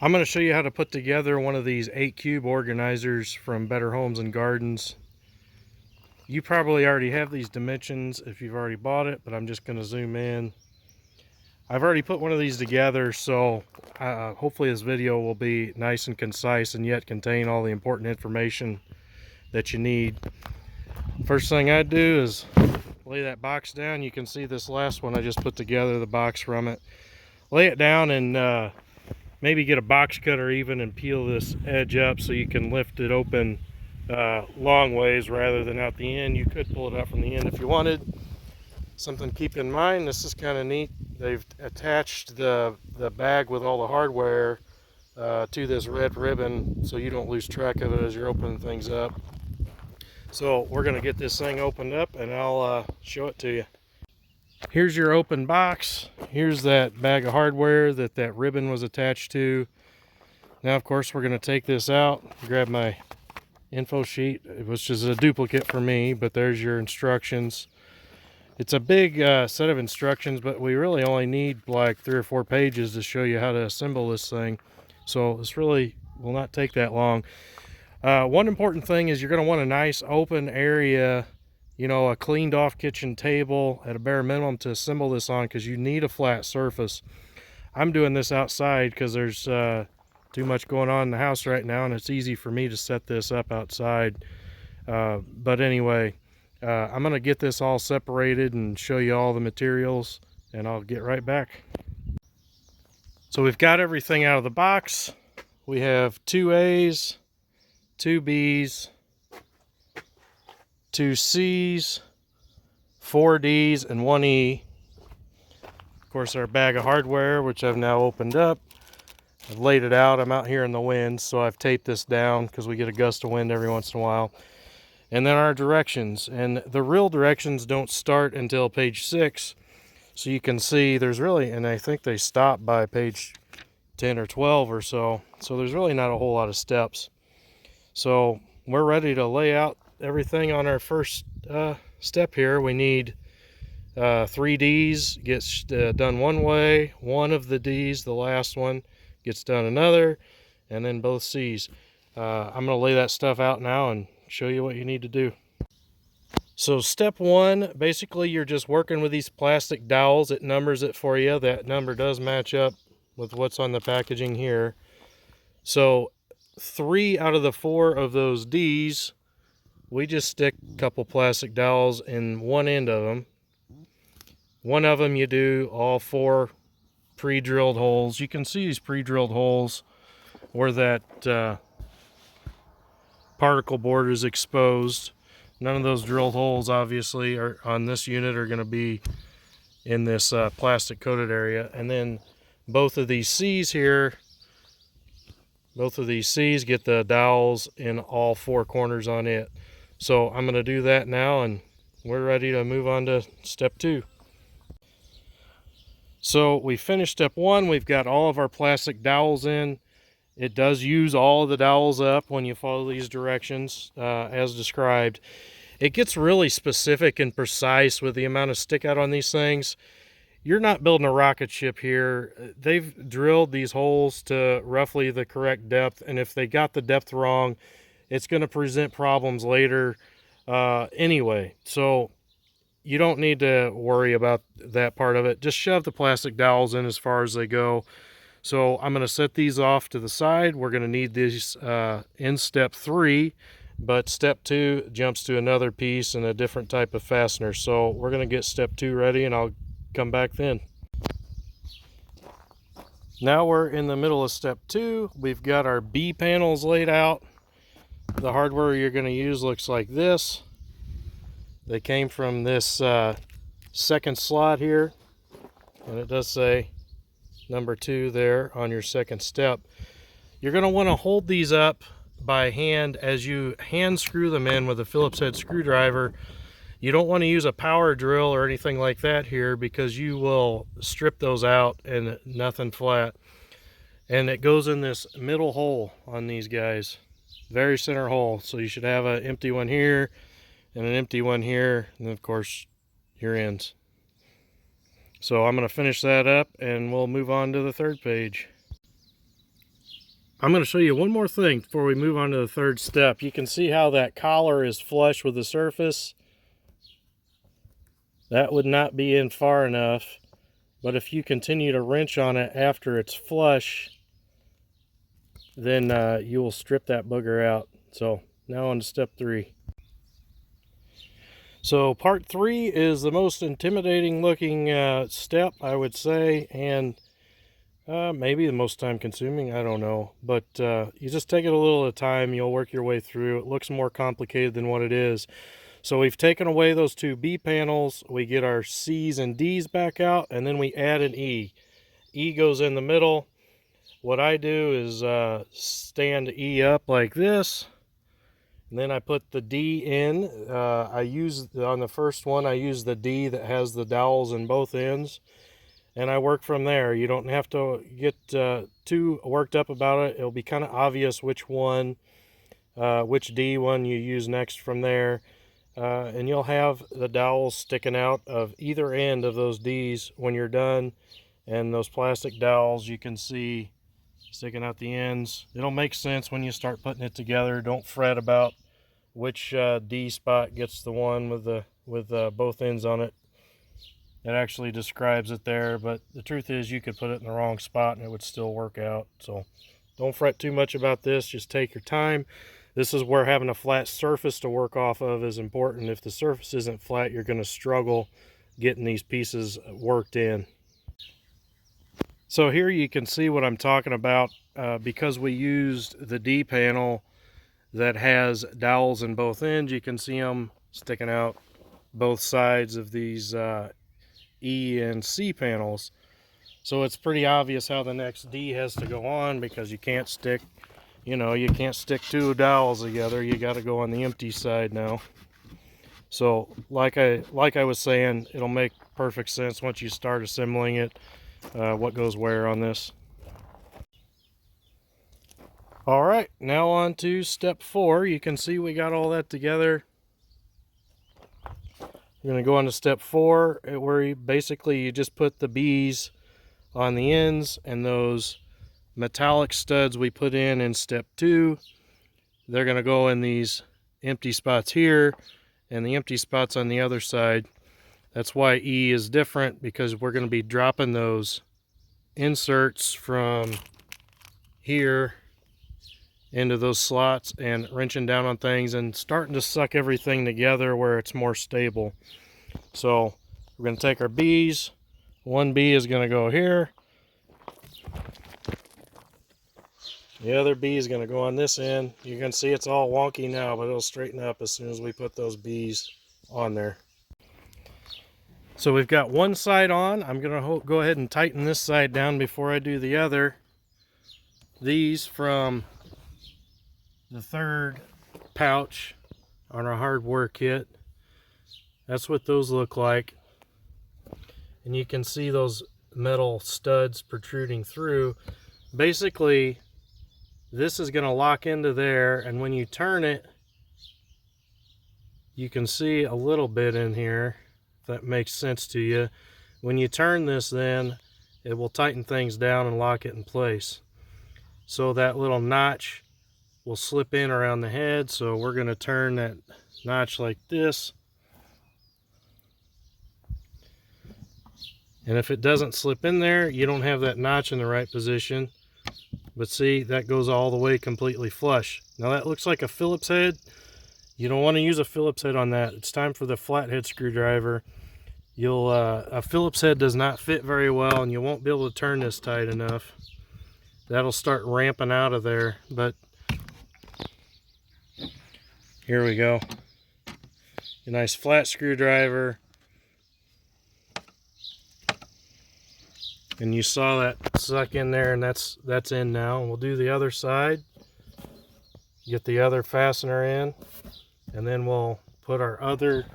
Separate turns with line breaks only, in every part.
I'm going to show you how to put together one of these 8-cube organizers from Better Homes and Gardens. You probably already have these dimensions if you've already bought it, but I'm just going to zoom in. I've already put one of these together, so hopefully this video will be nice and concise and yet contain all the important information that you need. First thing I do is lay that box down. You can see this last one I just put together, the box from it. Lay it down and maybe get a box cutter even and peel this edge up so you can lift it open long ways rather than out the end. You could pull it out from the end if you wanted. Something to keep in mind, this is kind of neat. They've attached the bag with all the hardware to this red ribbon so you don't lose track of it as you're opening things up. So we're going to get this thing opened up and I'll show it to you. Here's your open box. Here's that bag of hardware that ribbon was attached to. Now, of course, we're going to take this out. Grab my info sheet, which is a duplicate for me, but there's your instructions. It's a big set of instructions, but we really only need like 3 or 4 pages to show you how to assemble this thing. So this really will not take that long. One important thing is you're going to want a nice open area, you know, a cleaned off kitchen table at a bare minimum to assemble this on, because you need a flat surface. I'm doing this outside because there's too much going on in the house right now, and it's easy for me to set this up outside. But anyway, I'm going to get this all separated and show you all the materials, and I'll get right back. So we've got everything out of the box. We have 2 A's, 2 B's, 2 C's, 4 D's, and 1 E. Of course, our bag of hardware, which I've now opened up. I've laid it out. I'm out here in the wind, so I've taped this down because we get a gust of wind every once in a while. And then our directions. And the real directions don't start until page 6. So you can see there's really, and I think they stop by page 10 or 12 or so. So there's really not a whole lot of steps. So we're ready to lay out everything on our first step here. We need 3 D's gets done one way, 1 of the D's, the last one, gets done another, and then both C's. I'm going to lay that stuff out now and show you what you need to do. So step 1, basically you're just working with these plastic dowels. It numbers it for you. That number does match up with what's on the packaging here. So 3 out of the 4 of those D's, we just stick a couple plastic dowels in one end of them. One of them you do all 4 pre-drilled holes. You can see these pre-drilled holes where that particle board is exposed. None of those drilled holes obviously are on this unit are going to be in this plastic coated area. And then both of these C's here, both of these C's get the dowels in all 4 corners on it. So I'm going to do that now and we're ready to move on to step 2. So we finished step 1. We've got all of our plastic dowels in. It does use all of the dowels up when you follow these directions as described. It gets really specific and precise with the amount of stick out on these things. You're not building a rocket ship here. They've drilled these holes to roughly the correct depth, and if they got the depth wrong, it's going to present problems later anyway. So you don't need to worry about that part of it. Just shove the plastic dowels in as far as they go. So I'm going to set these off to the side. We're going to need these in step 3, but step 2 jumps to another piece and a different type of fastener. So we're going to get step 2 ready and I'll come back then. Now we're in the middle of step 2. We've got our B panels laid out. The hardware you're going to use looks like this. They came from this second slot here, and it does say number 2 there on your second step. You're going to want to hold these up by hand as you hand screw them in with a Phillips head screwdriver. You don't want to use a power drill or anything like that here because you will strip those out and nothing flat. And it goes in this middle hole on these guys, very center hole. So you should have an empty one here and an empty one here, and then of course your ends. So I'm going to finish that up and we'll move on to the third page. I'm going to show you one more thing before we move on to the third step. You can see how that collar is flush with the surface. That would not be in far enough, but if you continue to wrench on it after it's flush, then you will strip that booger out. So now on to step 3. So part 3 is the most intimidating looking step, I would say, and maybe the most time consuming, I don't know. But you just take it a little at a time, you'll work your way through. It looks more complicated than what it is. So we've taken away those 2 B panels, we get our C's and D's back out, and then we add an E. E goes in the middle. What I do is stand E up like this, and then I put the D in. On the first one, I use the D that has the dowels in both ends, and I work from there. You don't have to get too worked up about it. It'll be kind of obvious which D one you use next from there. And you'll have the dowels sticking out of either end of those D's when you're done, and those plastic dowels you can see sticking out the ends. It'll make sense when you start putting it together. Don't fret about which D spot gets the one with both ends on it. It actually describes it there, but the truth is you could put it in the wrong spot and it would still work out. So don't fret too much about this. Just take your time. This is where having a flat surface to work off of is important. If the surface isn't flat, you're going to struggle getting these pieces worked in. So here you can see what I'm talking about. Because we used the D panel that has dowels in both ends, you can see them sticking out both sides of these E and C panels. So it's pretty obvious how the next D has to go on, because you can't stick 2 dowels together. You got to go on the empty side now. So like I was saying, it'll make perfect sense once you start assembling it, what goes where on this. All right, now on to step 4. You can see we got all that together. We're going to go on to step 4, where you just put the B's on the ends, and those metallic studs we put in step 2, they're going to go in these empty spots here and the empty spots on the other side. That's why E is different, because we're going to be dropping those inserts from here into those slots and wrenching down on things and starting to suck everything together where it's more stable. So we're going to take our B's. One B is going to go here. The other B is going to go on this end. You can see it's all wonky now, but it'll straighten up as soon as we put those B's on there. So we've got one side on. I'm going to go ahead and tighten this side down before I do the other. These from the 3rd pouch on our hardware kit. That's what those look like. And you can see those metal studs protruding through. Basically, this is going to lock into there, and when you turn it, you can see a little bit in here, if that makes sense to you. When you turn this, then it will tighten things down and lock it in place. So that little notch will slip in around the head, so we're going to turn that notch like this. And if it doesn't slip in there, you don't have that notch in the right position. But see, that goes all the way completely flush. Now that looks like a Phillips head. You don't want to use a Phillips head on that. It's time for the flathead screwdriver. A Phillips head does not fit very well, and you won't be able to turn this tight enough. That'll start ramping out of there, but here we go. A nice flat screwdriver. And you saw that suck in there, and that's in now. And we'll do the other side. Get the other fastener in, and then we'll put our other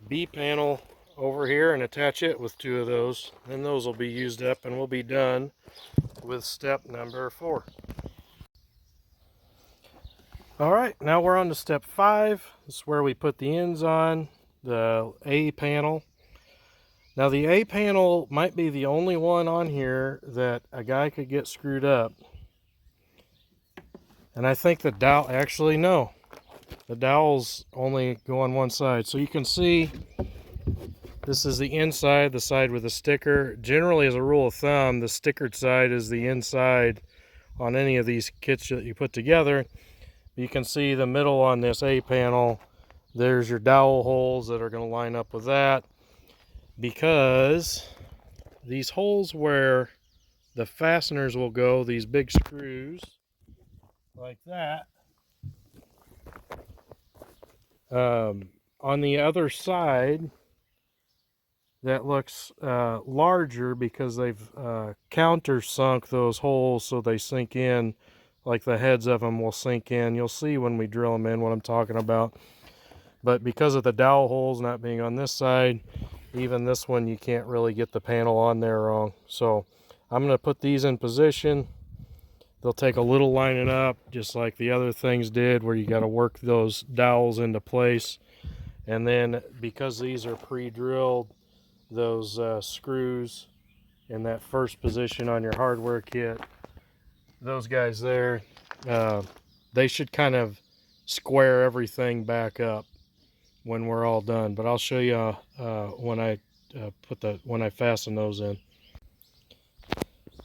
B panel over here and attach it with 2 of those. Then those will be used up, and we'll be done with step number 4. All right, now we're on to step 5. This is where we put the ends on the A panel. Now the A panel might be the only one on here that a guy could get screwed up. And I think the dowel, actually no, the dowels only go on one side. So you can see this is the inside, the side with the sticker. Generally, as a rule of thumb, the stickered side is the inside on any of these kits that you put together. You can see the middle on this A panel. There's your dowel holes that are going to line up with that, because these holes where the fasteners will go, these big screws like that, on the other side that looks larger because they've countersunk those holes so they sink in, like the heads of them will sink in. You'll see when we drill them in what I'm talking about. But because of the dowel holes not being on this side, even this one you can't really get the panel on there wrong. So I'm going to put these in position. They'll take a little lining up, just like the other things did, where you got to work those dowels into place. And then because these are pre-drilled, those screws in that first position on your hardware kit, those guys there, they should kind of square everything back up when we're all done. But I'll show you when I fasten those in.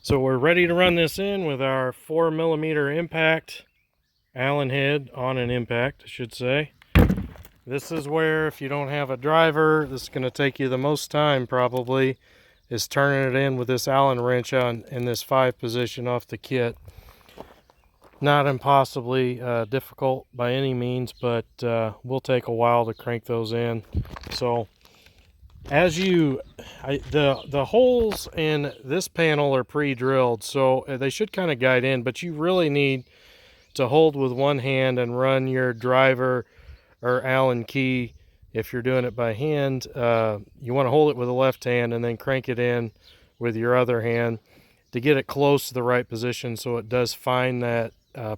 So we're ready to run this in with our 4mm impact Allen head, on an impact I should say. This is where, if you don't have a driver, this is going to take you the most time probably, is turning it in with this Allen wrench on in this 5 position off the kit. Not impossibly difficult by any means, but will take a while to crank those in. So as the holes in this panel are pre-drilled, so they should kind of guide in, but you really need to hold with one hand and run your driver or Allen key. If you're doing it by hand, you want to hold it with the left hand and then crank it in with your other hand to get it close to the right position so it does find that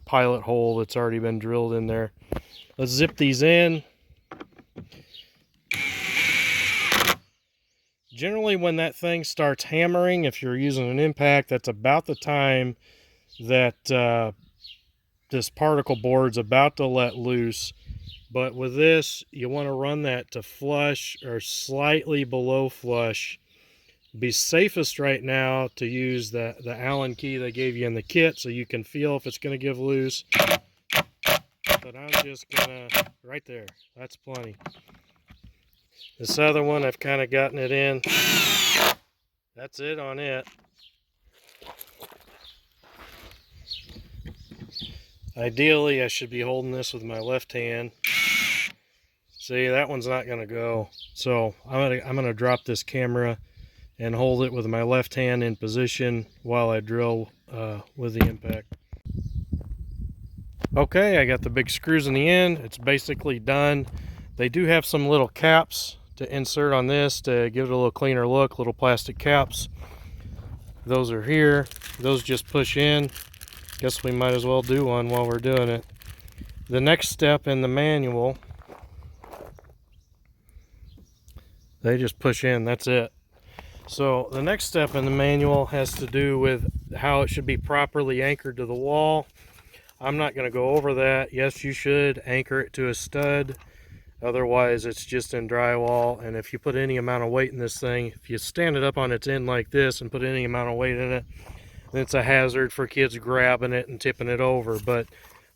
pilot hole that's already been drilled in there. Let's zip these in. Generally, when that thing starts hammering, if you're using an impact, that's about the time that this particle board's about to let loose. But with this, you want to run that to flush or slightly below flush. Be safest right now to use the Allen key they gave you in the kit so you can feel if it's going to give loose. But I'm just going to, right there, that's plenty. This other one, I've kind of gotten it in. That's it on it. Ideally, I should be holding this with my left hand. See, that one's not going to go. So I'm gonna drop this camera and hold it with my left hand in position while I drill with the impact. Okay, I got the big screws in the end. It's basically done. They do have some little caps to insert on this to give it a little cleaner look, little plastic caps. Those are here. Those just push in. Guess we might as well do one while we're doing it. The next step in the manual, they just push in, that's it. So the next step in the manual has to do with how it should be properly anchored to the wall. I'm not going to go over that. Yes, you should anchor it to a stud. Otherwise, it's just in drywall. And if you put any amount of weight in this thing, if you stand it up on its end like this and put any amount of weight in it, then it's a hazard for kids grabbing it and tipping it over. But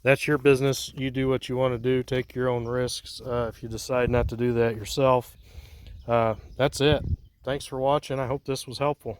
that's your business. You do what you want to do. Take your own risks if you decide not to do that yourself. That's it. Thanks for watching. I hope this was helpful.